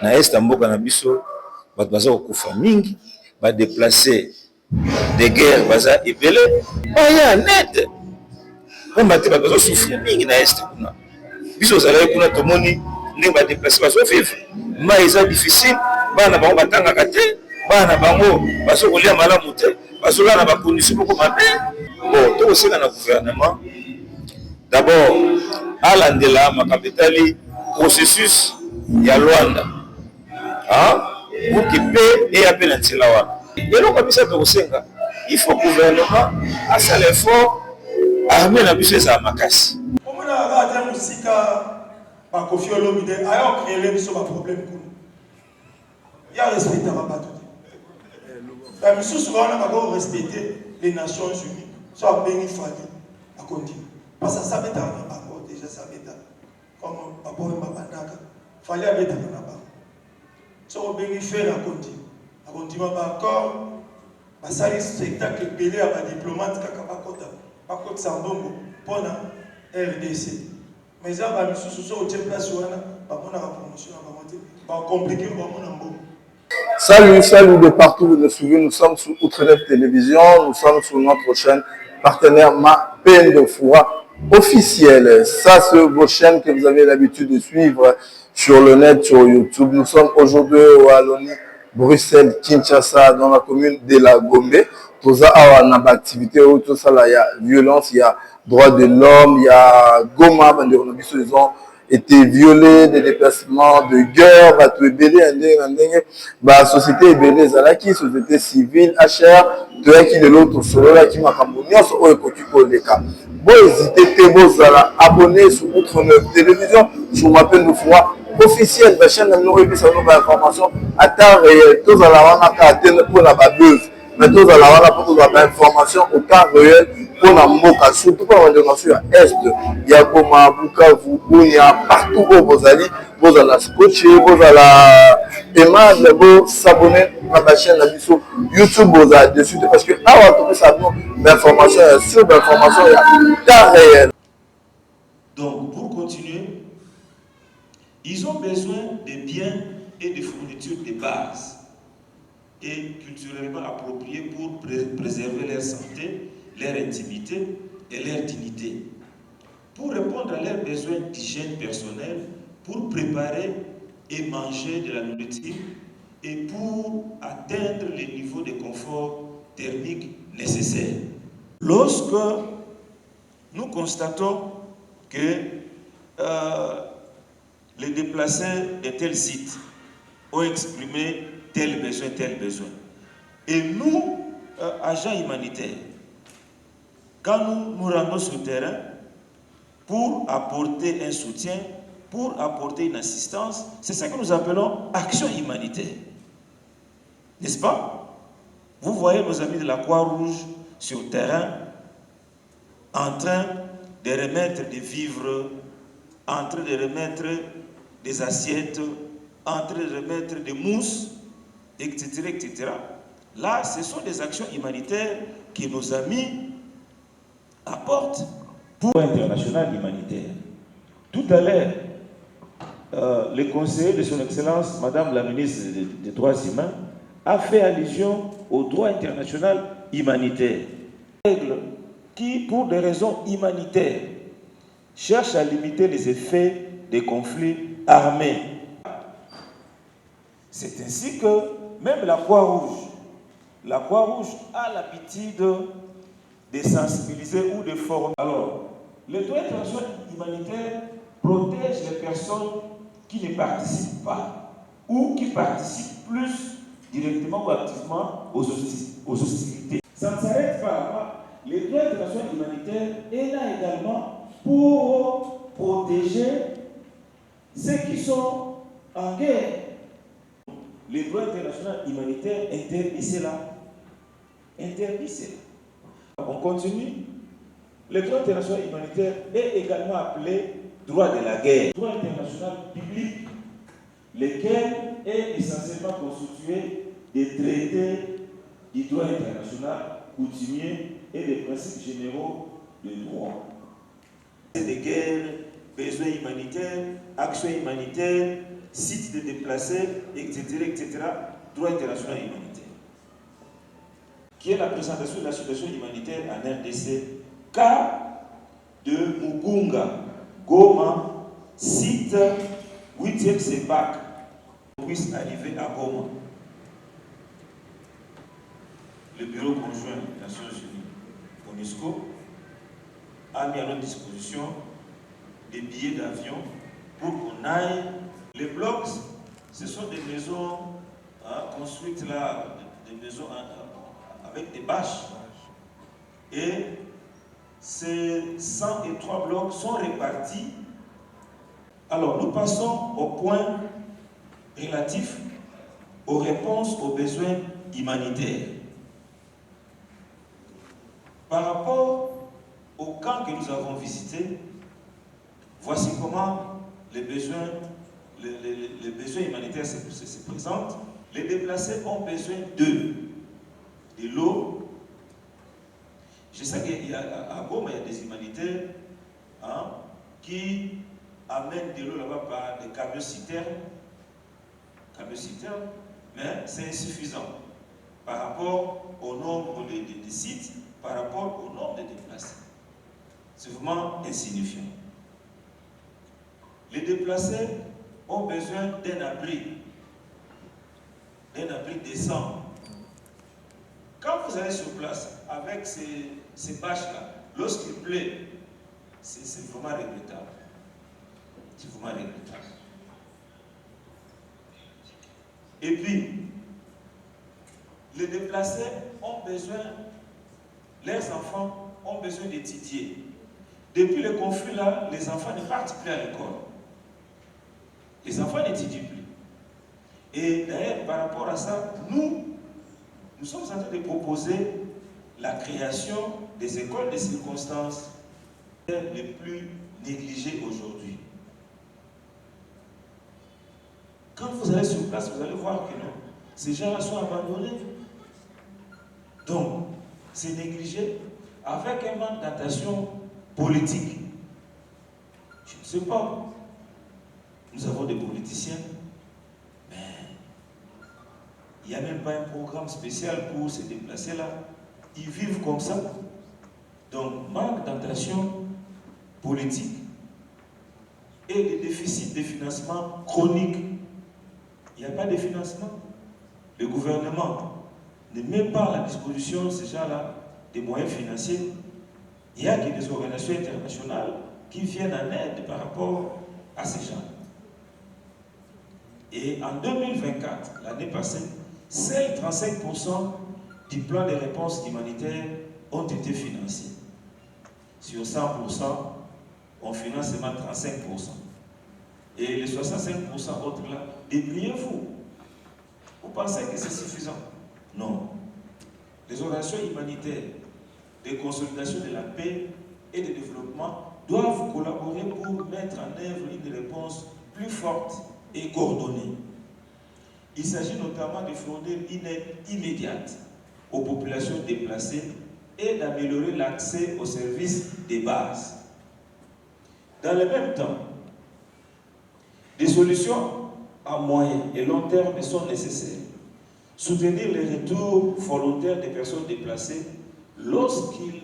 Na este mboka na biso bato baza kokufa mingi, ba déplacer de guerre baza ebele, baya net pamba te bato bazosufrir mingi na este kuna. Biso ozalaki kuna tomoni ndenge ba déplacer bazovivre, mai eza difficile, bana bango batangaka te, bana bango bazokolia malamu te, bazolala na bakondition moko mabe. Bon, tokosenga na gouvernement d'abord alandela makambo etali processus ya Luanda pour que paix eya mpe na nzela wana. Eloko misato tokosenga, il faut gouvernement asala effort, armée na biso ezala makasi. Omona ata musika bakofi olomide ayo créer biso ba problème kuna. Ya respecter bato te. Ba misusu wana bako respecter les Nations Unies. So abengi fali a continue. Parce que ça beta na bango déjà ça beta. Comme babo mbandaka. Fali abeta na bango. So abengi faire a continue. A continue ba accord ba sali spectacle belé à ba diplomate kaka bakota. Bakota sambongo pona RDC. Mais ça va me soucier au tien place wana ba pona la promotion ba monter. Ba compliquer ba mona mbo. Salut, salut de partout vous nous suivez, nous sommes sur Outre-Net Télévision, nous sommes sur notre chaîne partenaire Ma Peine de Foi officielle. Ça, c'est vos chaînes que vous avez l'habitude de suivre sur le net, sur YouTube. Nous sommes aujourd'hui au Wallonie, Bruxelles, Kinshasa, dans la commune de la Gombe. Tout ça, on a activité où tout ça, là, il y a violence, il y a droits de l'homme, il y a Goma, ils ont été violés, des déplacements de guerre, la société ebele zalaki, société civile, HR, qui de l'autre solo là qui m'a cambonia sur Oekotukoleka. Bon, hésitez, vous allez abonner sur Outre-Net Télévision, sur Ma Peine de Foi officielle, la chaîne de nous et ça nous information à temps réel. Tous à la wana atteindre pour la babeuse, mais tous à la wana pour la information au temps réel. Pour la Moka, surtout quand on est sur l'Est, il y a Goma, Bukavu, il y a partout où vous allez scotcher, vous allez aimer, vous s'abonner à la chaîne YouTube, vous allez dessus, parce que là, on va trouver ça, l'information est sûre, l'information est temps réel. Donc, pour continuer, ils ont besoin de biens et de fournitures de base et culturellement appropriées pour préserver leur santé, leur intimité et leur dignité, pour répondre à leurs besoins d'hygiène personnelle, pour préparer et manger de la nourriture et pour atteindre les niveaux de confort thermique nécessaires. Lorsque nous constatons que les déplacés de tel site ont exprimé tel besoin, et nous, agents humanitaires, quand nous nous rendons sur le terrain pour apporter un soutien, pour apporter une assistance, c'est ça que nous appelons action humanitaire. N'est-ce pas? Vous voyez nos amis de la Croix-Rouge sur le terrain en train de remettre des vivres, en train de remettre des assiettes, en train de remettre des mousses, etc., etc. Là, ce sont des actions humanitaires que nos amis apporte pour international humanitaire. Tout à l'heure, le conseiller de son Excellence, Madame la ministre des Droits humains, a fait allusion au droit international humanitaire. Règle qui, pour des raisons humanitaires, cherche à limiter les effets des conflits armés. C'est ainsi que même la Croix-Rouge a l'habitude de sensibiliser ou de former. Alors, le droit international humanitaire protège les personnes qui ne participent pas ou qui participent plus directement ou activement aux hostilités. Ça ne s'arrête pas. Le droit international humanitaire est là également pour protéger ceux qui sont en guerre. Le droit international humanitaire interdit cela. On continue. Le droit international humanitaire est également appelé droit de la guerre. Le droit international public, lequel est essentiellement constitué des traités du droit international coutumier et des principes généraux de droit. Des guerres, besoins humanitaires, actions humanitaires, sites de déplacés, etc., droit international humanitaire, qui est la présentation de la situation humanitaire en RDC, cas de Mugunga, Goma, site 8e CEPAC, puisse arriver à Goma. Le bureau conjoint des Nations Unies, UNESCO, a mis à notre disposition des billets d'avion pour qu'on aille. Les blocs, ce sont des maisons construites là, des maisons avec des bâches. Et ces 103 blocs sont répartis. Alors, nous passons au point relatif aux réponses aux besoins humanitaires. Par rapport au camp que nous avons visité, voici comment les besoins humanitaires se présentent. Les déplacés ont besoin de l'eau. Je sais qu'à Goma, il y a des humanitaires qui amènent de l'eau là-bas par des camions-citernes, mais c'est insuffisant par rapport au nombre de sites, par rapport au nombre de déplacés. C'est vraiment insignifiant. Les déplacés ont besoin d'un abri décent. Quand vous allez sur place avec ces bâches-là, lorsqu'il pleut, c'est vraiment regrettable. C'est vraiment regrettable. Et puis, les déplacés ont besoin, leurs enfants ont besoin d'étudier. Depuis le conflit là, les enfants ne partent plus à l'école. Les enfants n'étudient plus. Et d'ailleurs, par rapport à ça, nous sommes en train de proposer la création des écoles de circonstances les plus négligées aujourd'hui. Quand vous allez sur place, vous allez voir que non, ces gens-là sont abandonnés. Donc, c'est négligé avec un manque d'attention politique. Je ne sais pas. Nous avons des politiciens, mais il n'y a même pas un programme spécial pour se déplacer là. Ils vivent comme ça. Donc, manque d'attention politique et des déficits de financement chroniques. Il n'y a pas de financement. Le gouvernement ne met pas à la disposition de ces gens-là des moyens financiers. Il y a que des organisations internationales qui viennent en aide par rapport à ces gens. Et en 2024, l'année passée, seuls 35% du plan de réponse humanitaire ont été financés. Sur 100%, on finance seulement 35%. Et les 65% autres là, débrouillez-vous. Vous pensez que c'est suffisant? Non. Les organisations humanitaires de consolidation de la paix et de développement doivent collaborer pour mettre en œuvre une réponse plus forte et coordonnée. Il s'agit notamment de fournir une aide immédiate aux populations déplacées et d'améliorer l'accès aux services de base. Dans le même temps, des solutions à moyen et long terme sont nécessaires. Soutenir le retour volontaire des personnes déplacées lorsqu'ils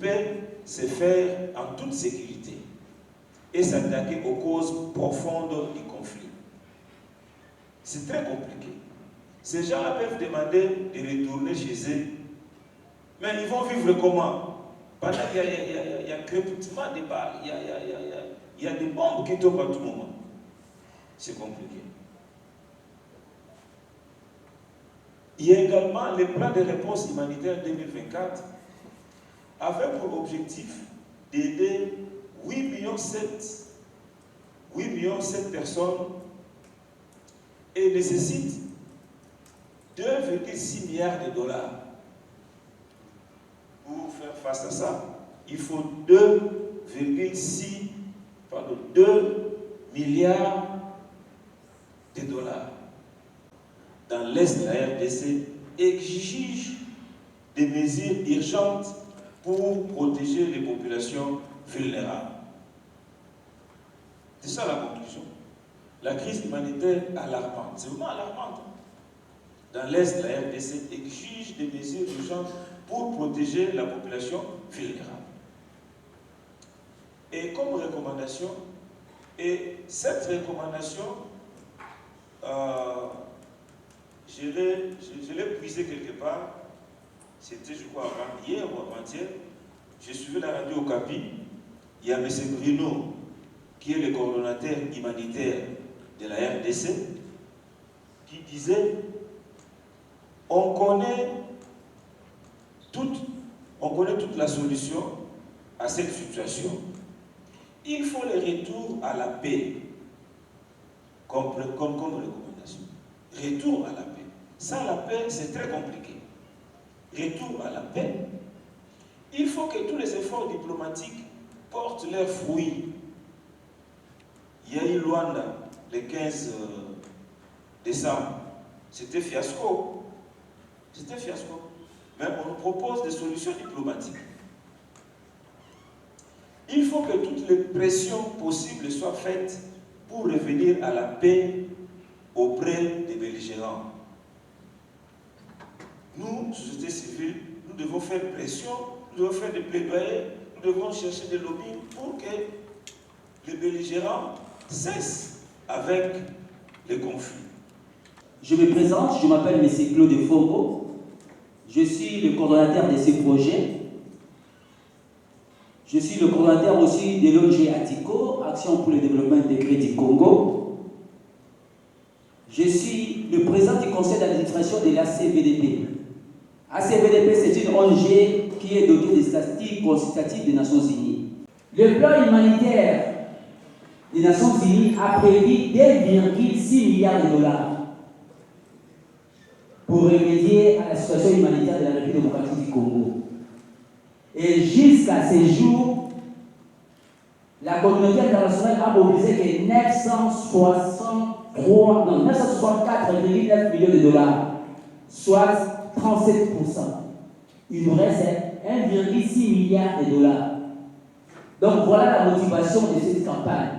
peuvent se faire en toute sécurité et s'attaquer aux causes profondes du conflit. C'est très compliqué. Ces gens-là peuvent demander de retourner chez eux, mais ils vont vivre comment? Pendant qu'il y a crépitement des balles, il y a des bombes qui tombent à tout moment. C'est compliqué. Il y a également le plan de réponse humanitaire 2024 avec pour objectif d'aider 8,7 millions de personnes et nécessite 2,6 milliards de dollars. Pour faire face à ça, il faut 2 milliards de dollars. Dans l'Est de la RDC, exige des mesures urgentes pour protéger les populations vulnérables. C'est ça la conclusion. la crise humanitaire alarmante, c'est vraiment alarmante, dans l'Est de la RDC exige des mesures urgentes pour protéger la population vulnérable. Et comme recommandation, et cette recommandation, je l'ai puisée quelque part, c'était je crois hier ou avant-hier, je suivais la radio au Capi, il y a M. Bruno, qui est le coordonnateur humanitaire de la RDC, qui disait on connaît toute la solution à cette situation. Il faut le retour à la paix comme recommandation. Retour à la paix. Sans la paix, c'est très compliqué. Retour à la paix. Il faut que tous les efforts diplomatiques portent leurs fruits. Il y a eu Luanda le 15 décembre. C'était fiasco. C'était fiasco. Mais on nous propose des solutions diplomatiques. Il faut que toutes les pressions possibles soient faites pour revenir à la paix auprès des belligérants. Nous, société civile, nous devons faire pression, nous devons faire des plaidoyers, nous devons chercher des lobbies pour que les belligérants cessent avec les conflits. Je me présente, je m'appelle M. Claude Fongo. Je suis le coordonnateur de ces projets. Je suis le coordonnateur aussi de l'ONG ATICO, Action pour le développement intégré du Congo. Je suis le président du conseil d'administration de l'ACVDP. ACVDP, c'est une ONG qui est dotée des statistiques consultatives des Nations Unies. Le plan humanitaire des Nations Unies a prévu 2,6 milliards de dollars pour remédier à la situation humanitaire de la République démocratique du Congo. Et jusqu'à ce jour, la communauté internationale a mobilisé que 964,9 millions de dollars, soit 37%. Il nous reste 1,6 milliard de dollars. Donc voilà la motivation de cette campagne.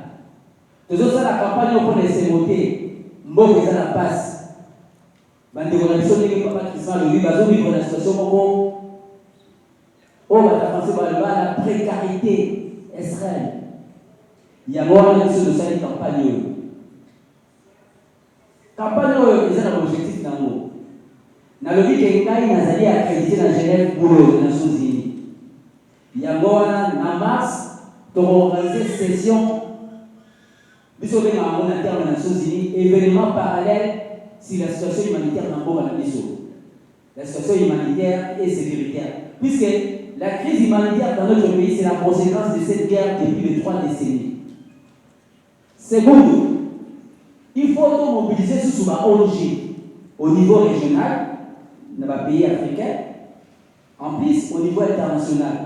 Nous avons la campagne pour les CMOT, Mbok et la passe. La situation de la situation la précarité extrême. Il y a moins de choses de cette campagne. Campagne est un objectif d'amour. Dans le but que nous avons accrédité dans Genève pour les Nations Unies. Il y a moins en mars pour organiser une session de la Nations Unies, événement parallèle sur la situation humanitaire dans la mission. La situation humanitaire et sécuritaire. Puisque la crise humanitaire dans notre pays, c'est la conséquence de cette guerre depuis les 3 décennies. Second, il faut mobiliser sous la ONG au niveau régional, dans les pays africains, en plus au niveau international.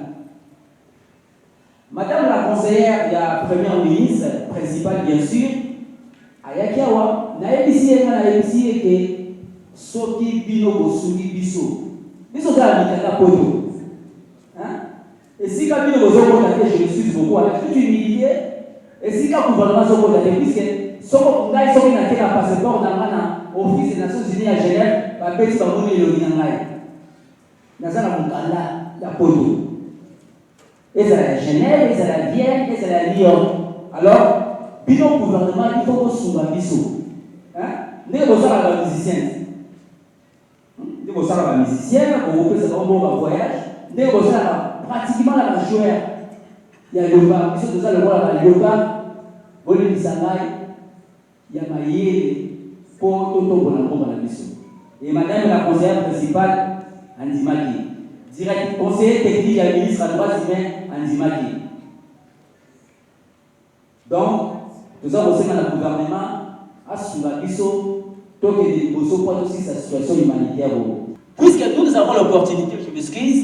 Madame la conseillère, la première ministre principale, bien sûr, Ayakiawa, n'a ébissé que Soki Bino Bosugi Biso. Biso dans la poto. Et si quand je me suis beaucoup avec toute humilité, et si quand le gouvernement est puisque si on a un passeport dans l'Office des Nations Unies à Genève, va payer ce qu'on est le dans la poto. Et c'est la Genève, et c'est la Vienne, et c'est la Lyon. Alors, le gouvernement, il faut qu'on soit biso. Nous sommes musiciens. Nous sommes musiciens, on peut se rendre au voyage. Nous sommes pratiquement la joueur. Il y a le yoga, il y a le yoga, il y a maïe, pour tout la mission. Et madame la conseillère principale, Andimaki, direct conseiller technique et ministre à droits humains, Andimaki. Donc, nous avons aussi dans le gouvernement à Soulabiso, tant que les Bosso pointent aussi sa situation humanitaire. Puisque nous avons l'opportunité, je m'excuse,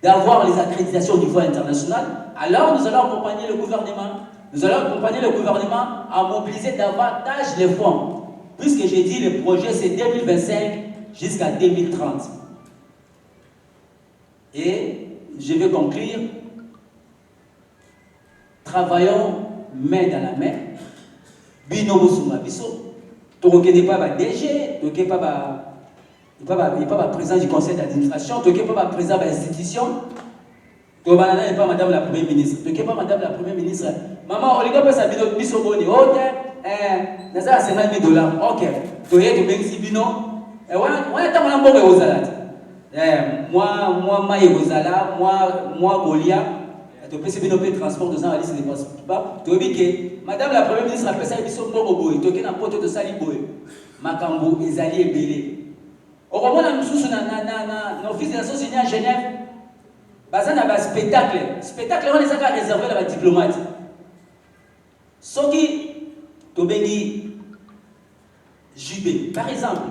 d'avoir les accréditations au niveau international, alors nous allons accompagner le gouvernement. Nous allons accompagner le gouvernement à mobiliser davantage les fonds. Puisque j'ai dit le projet c'est 2025 jusqu'à 2030. Et je vais conclure. Travaillons main dans la main bino bosunga biso tokokende pas ba DG tokende pas président du conseil d'administration tokende pas président de l'institution tobana pas madame la première ministre tokende pas madame la première ministre maman olinga pesa bino biso boni ok naza $50,000 ok toye tobengisi bino wana ntango na mbongo ekozala te moi mai ekozala moi kolia topesi bino mpe transport toza na liste de passeport toyebi ke madame la première ministre apesaki biso mbongo boye toke na poto tosali boye makambo ezali ebele okomona mosusu na office des Nations Unies à Genève baza na baspectacle wana ezaka réservé na badiplomate soki tobengi JB par exemple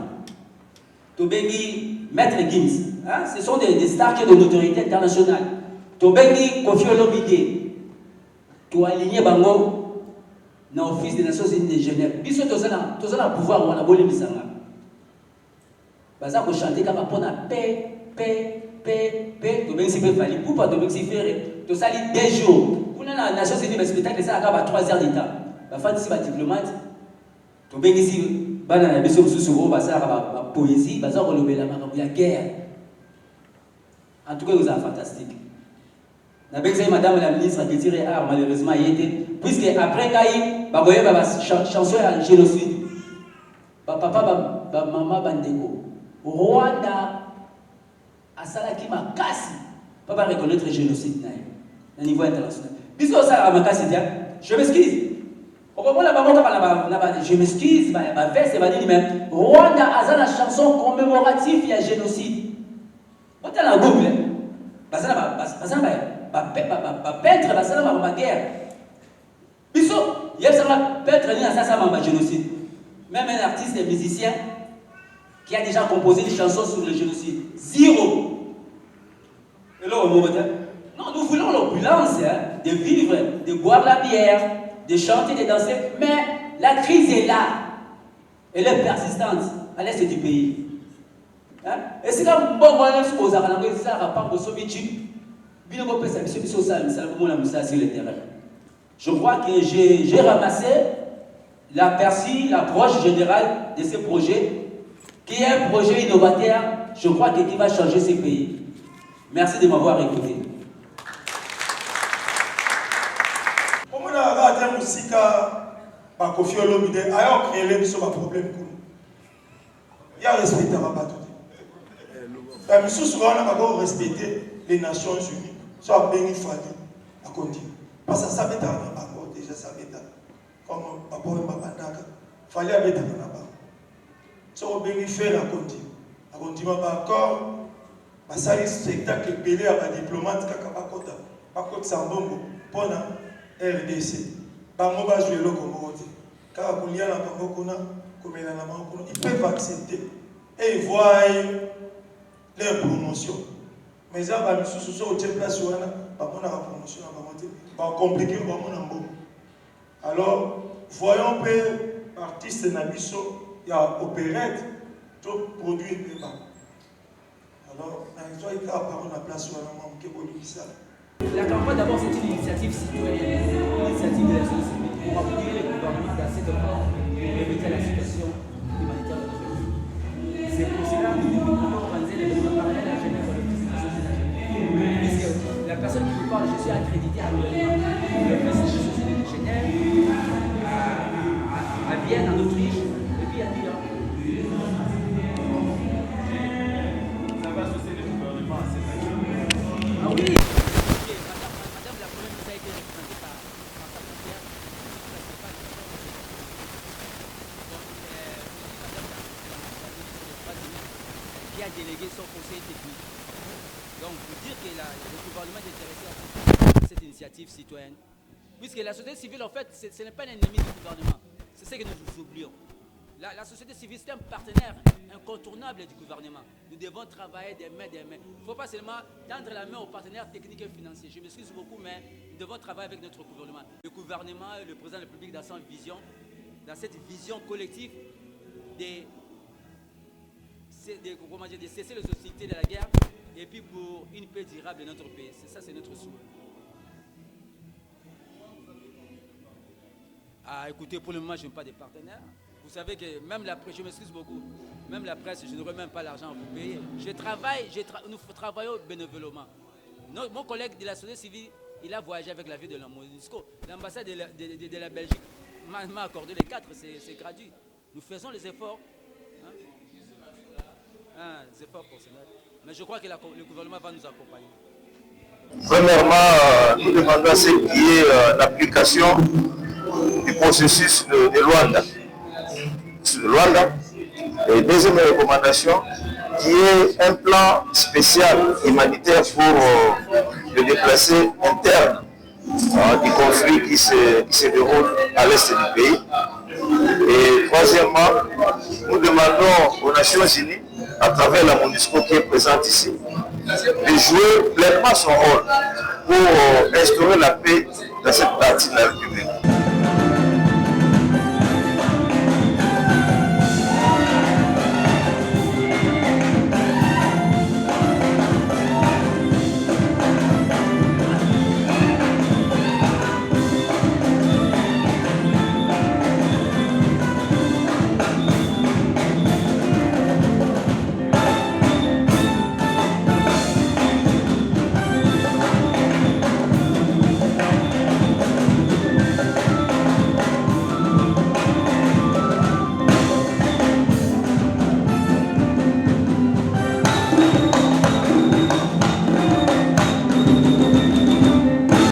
tobengi Maître Gims ce sont des stars qui ont de notoriété internationale tobengi Koffi Olomide toaligné bango na office des Nations Unies de Genève biso toza na pouvoir wana bolimbisanga baza kochante kaka mpona paix tobengisi mpe fali pupa tobengisi fere tosali 2 jours kuna na Nations Unies baspectacle esalaka ba 3 heures de temps bafandisi badiplomate tobengisi bana na biso mosusu oyo basalaka bapoésie baza kolobela makambo ya guerre en tout cas ezala fantastique nabengisi madame la ministre Détire Art malheureusement ye te puisque après ngai bakoyeba bachanson ya génocide bapapa bamama bandeko Rwanda asalaki makasi pa bareconnaître génocide na niveau international biso osalaka makasi te je m'excuse okomona bango kaka je m'excuse bavese banini même Rwanda aza na chanson commémorative ya génocide botala na google baza na bapeintre basala mama guerre biso yebisaka peintre nini asasa mama génocide même un artiste et musicien qui a déjà composé des chansons sur le génocide. 0. Et là, non, nous voulons l'opulence, de vivre, de boire la bière, de chanter, de danser, mais la crise est là. Elle est persistante à l'est du pays. Et c'est comme bon, on est supposé à la ça va pas pour je crois que j'ai ramassé l'approche générale de ce projet qui est un projet innovateur, je crois que qui va changer ce pays. Merci de m'avoir écouté. Comment on a raté la musique à Koffi Olomide, ailleurs créer les problèmes. Il y a respecté à Rabat. La mission souvent on a respecté les Nations Unies. Soit bien il fallait à continuer. Parce que ça m'est arrivé déjà ça m'est arrivé. Comme papa et maman fallait mettre en avant. So on peut faire à continuer encore basali spectacle belé à diplomate kaka bakota sambongo pona RDC bango ba jouer loko mokote kaka kulia na bango kuna komela na bango ils peuvent accepter et ils voient leur promotion mais ça va misusu so au place wana ba mona la promotion na bango te ba compliquer ba mona mbongo alors voyons peu artiste na biso il y a opérette, tout produit et pas. Alors, il y a la place sur la maman qui est ça. La campagne d'abord c'est une initiative citoyenne, une initiative de la société pour appuyer le gouvernement dans cette forme pour remédier à la situation humanitaire de notre pays. C'est pour cela que nous devons organiser l'événement parallèle à Genève pour le fils de la société. Puisque la personne qui vous parle, je suis accrédité à l'ouverture le fils de la société de Genève, à Vienne, en Autriche. Ça va associer le gouvernement à cette activité. Ah oui, madame la première ministre a été représentée par sa frontière. Qui a délégué son conseil technique. Donc, pour dire que le gouvernement est intéressé à cette initiative citoyenne. Puisque la société civile, en fait, ce n'est pas un ennemi du gouvernement. C'est ce que nous oublions. La société civile, c'est un partenaire incontournable du gouvernement. Nous devons travailler des mains. Il ne faut pas seulement tendre la main aux partenaires techniques et financiers. Je m'excuse beaucoup, mais nous devons travailler avec notre gouvernement. Le gouvernement et le président de la République dans sa vision, dans cette vision collective de cesser les hostilités de la guerre et puis pour une paix durable de notre pays. C'est ça, c'est notre souhait. à écouter. Pour le moment, je n'ai pas de partenaire. Vous savez que même la presse, je m'excuse beaucoup, même la presse, je n'aurai même pas l'argent pour payer. Nous travaillons bénévolement. Mon collègue de la société civile, il a voyagé avec la ville de la MONUSCO. L'ambassade de la Belgique m'a accordé les 4, c'est gratuit. Nous faisons les efforts. Les efforts pour cela. Mais je crois que le gouvernement va nous accompagner. Premièrement, nous demandons à ce qui est l'application du processus de Luanda. Et deuxième recommandation, qui est un plan spécial humanitaire pour le déplacé interne du conflit qui se déroule à l'est du pays. Et troisièmement, nous demandons aux Nations Unies, à travers la MONUSCO qui est présente ici, de jouer pleinement son rôle pour instaurer la paix dans cette partie de la République.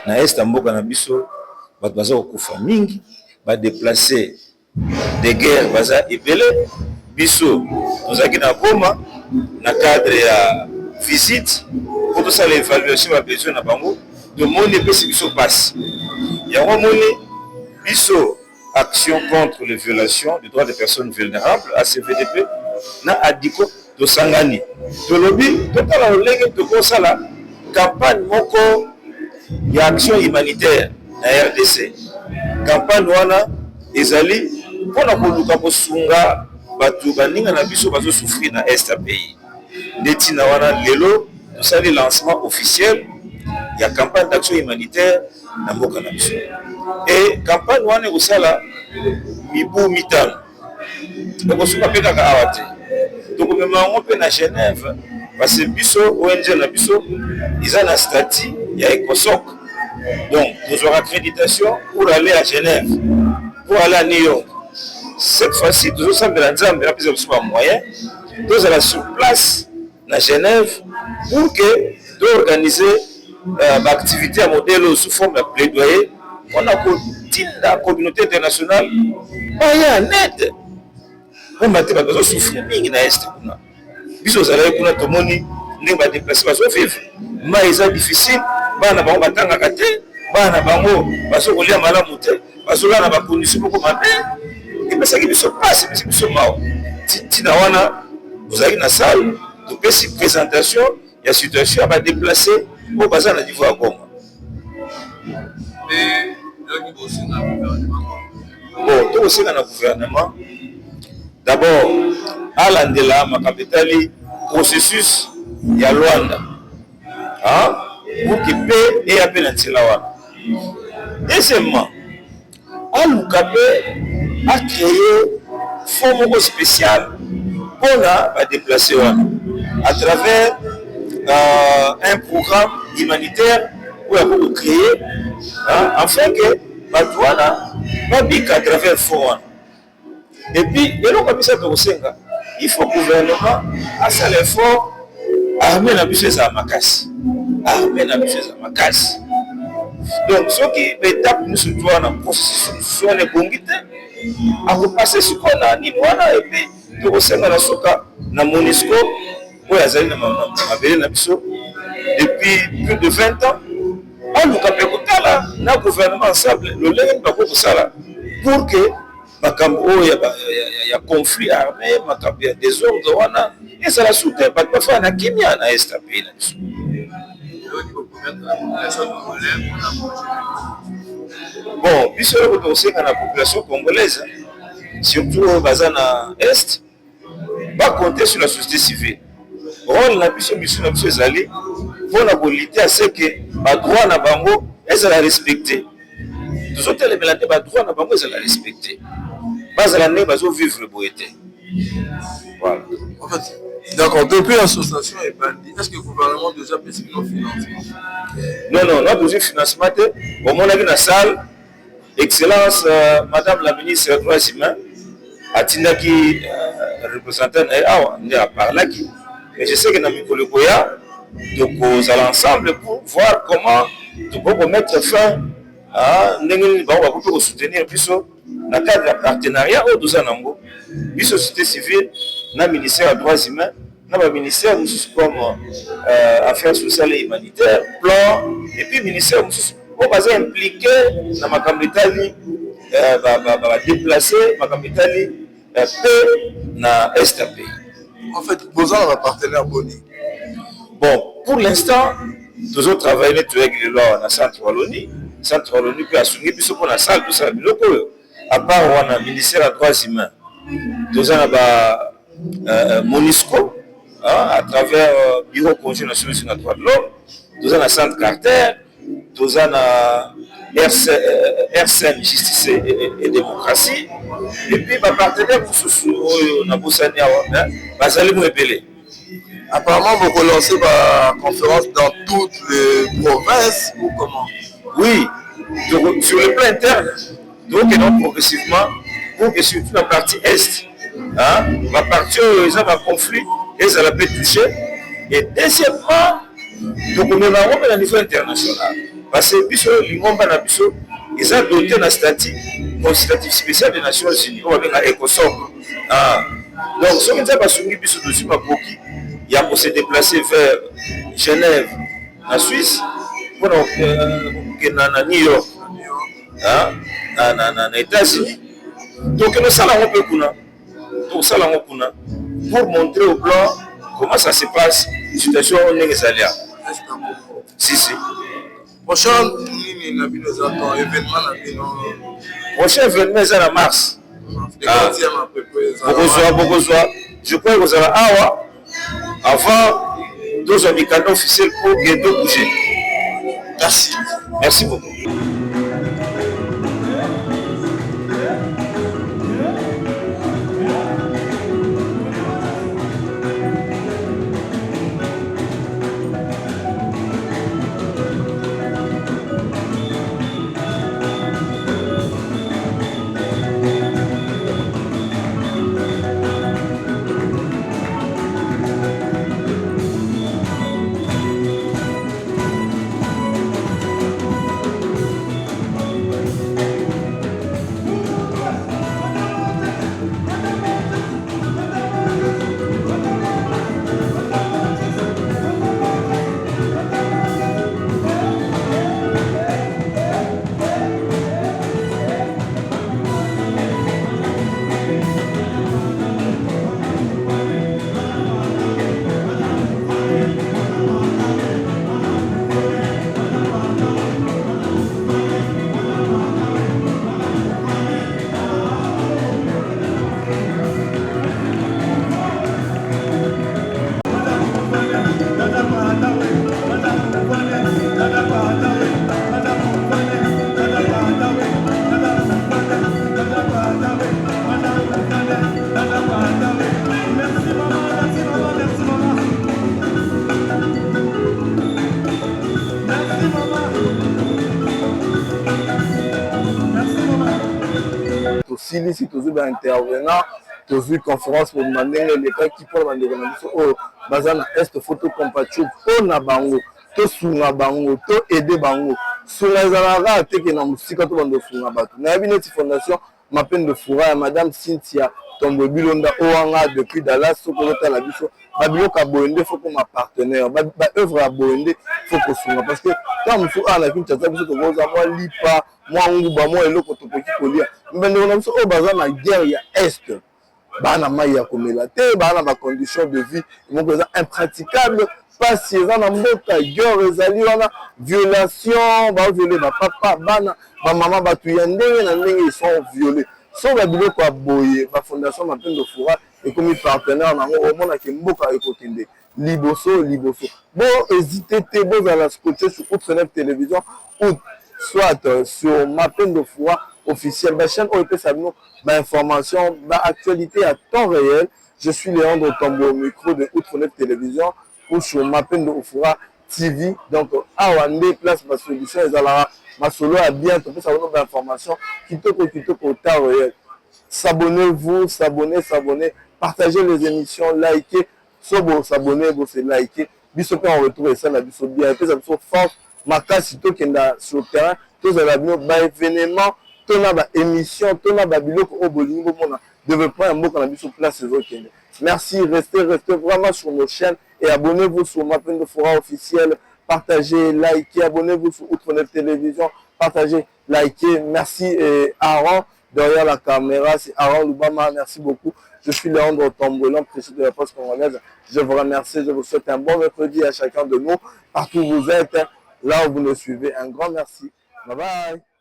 Na esta mboka na biso bato baza kokufa mingi ba déplacer de guerre baza ebele biso tozaki na Goma na cadre ya visite pour ça l'évaluation ba besoin na bango de moni pesi biso passe yango moni biso action contre les violations des droits des personnes vulnérables ACVDP na adiko to sangani to lobi totala lolenge to kosala campagne moko ya action humanitaire na RDC. Campagne wana ezali pona koluka kosunga batu baninga na biso bazo souffrir na est ya pays. Ndeti na wana lelo tosali lancement officiel ya campagne d'action humanitaire na mboka na biso. Et campagne wana kosala mibu mitano. Tokosuka pe kaka awa te. Tokomema yango pe na Genève parce que biso ONG na biso ils na statut il y a ECOSOC. Donc, nous aurons accréditation pour aller à Genève, pour aller à New York. Cette fois-ci, nous sommes dans moyen, nous allons sur place à Genève pour que nous organiser l'activité à modèle sous forme de plaidoyer. On a la communauté internationale. Il y a un aide. On a besoin de souffrir. Bisous à la tout le monde, nous allons déplacer, nous allons vivre. Mais c'est difficile. Bana bango batanga kate bana bango baso kolia malamu te baso lana ba condition ko mabe et mais ça qui se passe c'est biso mao tina wana vous avez na salle de petite présentation il y a situation à déplacer au bazar na niveau à Goma mais bon tout aussi dans le gouvernement d'abord à l'andela ma capitale processus ya Luanda pour que paix et appel à Tilawa. Deuxièmement, Alukape a créé un fonds spécial pour la déplacer à travers un programme humanitaire pour la créer afin que Batouana va bien à travers le fonds. Et puis, il faut que le gouvernement fasse l'effort armé la biche à Makassi. Armé la biche à Makassi. Donc, ce qui est étape, nous sommes dans le processus de Bongite, à repasser ce qu'on a, ni moi, et puis, nous sommes dans la Soka, dans MONUSCO, où il y a depuis plus de 20 ans. On nous a le gouvernement ensemble, le lien pour que il y a conflit armé, il y a des ordres, et ça la soutient, pas de faire un Kenya dans ce pays. Bon, puisque nous aussi dans la population congolaise, surtout au Bazana Est, va compter sur la société civile. Rôle la mission Zali pour la lutter à ce que les droits na bango est à respecter. Tous autres éléments de droit n'a pas besoin de respecter. Pas à l'année, pas vivre le beauté. Voilà. En fait, d'accord, depuis l'association est bandit, est-ce que le gouvernement a déjà payé nos financements? Non, on a besoin de financement. Au moins, on a vu dans la salle, Excellence, Madame la ministre des Droits humains, a Tindaki, représentant, a parlé. Mais je sais que dans le Mikolekoya, donc nous allons ensemble pour voir comment nous pouvons mettre fin à soutenir dans le cadre de partenariat au 12 ans. La société civile, le ministère des Droits humains, le ministère comme Affaires sociales et humanitaires, plan, et puis le ministère on va impliqué dans ma campagne déplacer ma campagne paix dans l'Est du pays. En fait, vous avez un partenaire Boni. Bon, pour l'instant, nous avons travaillé avec les lois dans le centre Wallonie. Le centre Wallonie peut assumer plus pour la salle, tout ça. À part le ministère des Droits humains, nous avons MONUSCO, à travers le Bureau conjoint national sur les droits de l'homme, nous avons le centre Carter, nous avons RCN, Justice et Démocratie, et puis ma partenaire pour ce Apparemment, vous relancez la conférence dans toutes les provinces ou comment? Oui, donc, sur le plan interne, donc non progressivement, pour que surtout la partie Est, ma partie où ils ont un conflit, ils ont pu toucher. Et deuxièmement, donc nous avons un niveau international. Parce que ils ont doté un statut consultatif spécial des Nations Unies, on va dire ECOSOC. Donc, ce qui nous a pas soumis, il y a pour se déplacer vers Genève, en Suisse, pour aller New York, aux États-Unis. Donc, nous allons pour montrer au plan comment ça se passe, la situation où nous sommes allés. Si. Prochain événement, c'est en mars. Je crois que vous allez avant 2 habitants officiels pour bientôt bouger. Merci. Merci beaucoup. Ici, tous les intervenants, tous les conférences pour demander les cas qui pour demander au bazar est photo compatible pour na bango, to sunga bango, to aider bango. Sunga zalara te que na musika to bando sunga bato. Na bineti fondation ma peine de fourra madame Cynthia Tombo Bilonda Oanga depuis Dallas sokolota la biso. Babiloka boende faut comme partenaire, ba œuvre à boende faut que sunga parce que quand musu ala kinchata biso to goza moi lipa moi nguba moi eloko to poki kolia. Mbendo na biso o bazar na guerre ya est. Bana maya komela te bana ba conditions de vie ils vont impraticable pas si ils en mboka guerre ezali wana violation ba violer ba papa bana ba maman ba tuyandenge na ndenge ils sont violés so ba biloko ya boye ba fondation ma peine de fourra et comme partenaire nango au mona ke mboka ekokende liboso bon hésiter te bo za la scotcher sur Outre Télévision ou soit sur ma peine de foi officielle, ma chaîne OEP Sabino, information, actualité à temps réel. Je suis Léandre Tombo au micro de Outre-Net Télévision ou sur ma peine de foi TV. Donc, à Wande, place ma solution, ma solo à bientôt pour savoir nos informations qui te au temps réel. S'abonnez-vous, s'abonnez, partagez les émissions, likez, s'abonnez, vous c'est liker. Biso on retrouve ça, la biso bien, et puis ça biso force, ma casse, sitôt qu'il est sur le terrain, tous les événements, tous les émissions, tous les biloko au bolingo, on a développé un mot qu'on a mis sur place ces autres. Merci, restez vraiment sur nos chaînes et abonnez-vous sur ma peine de fora officielle, partagez, likez, abonnez-vous sur Outre-Net Télévision, partagez, likez. Merci Aaron derrière la caméra, c'est Aaron Lubama, merci beaucoup. Je suis Léandre Tombolan, président de la Poste congolaise. Je vous remercie, je vous souhaite un bon mercredi à chacun de nous, partout où vous êtes, là où vous nous suivez. Un grand merci. Bye bye.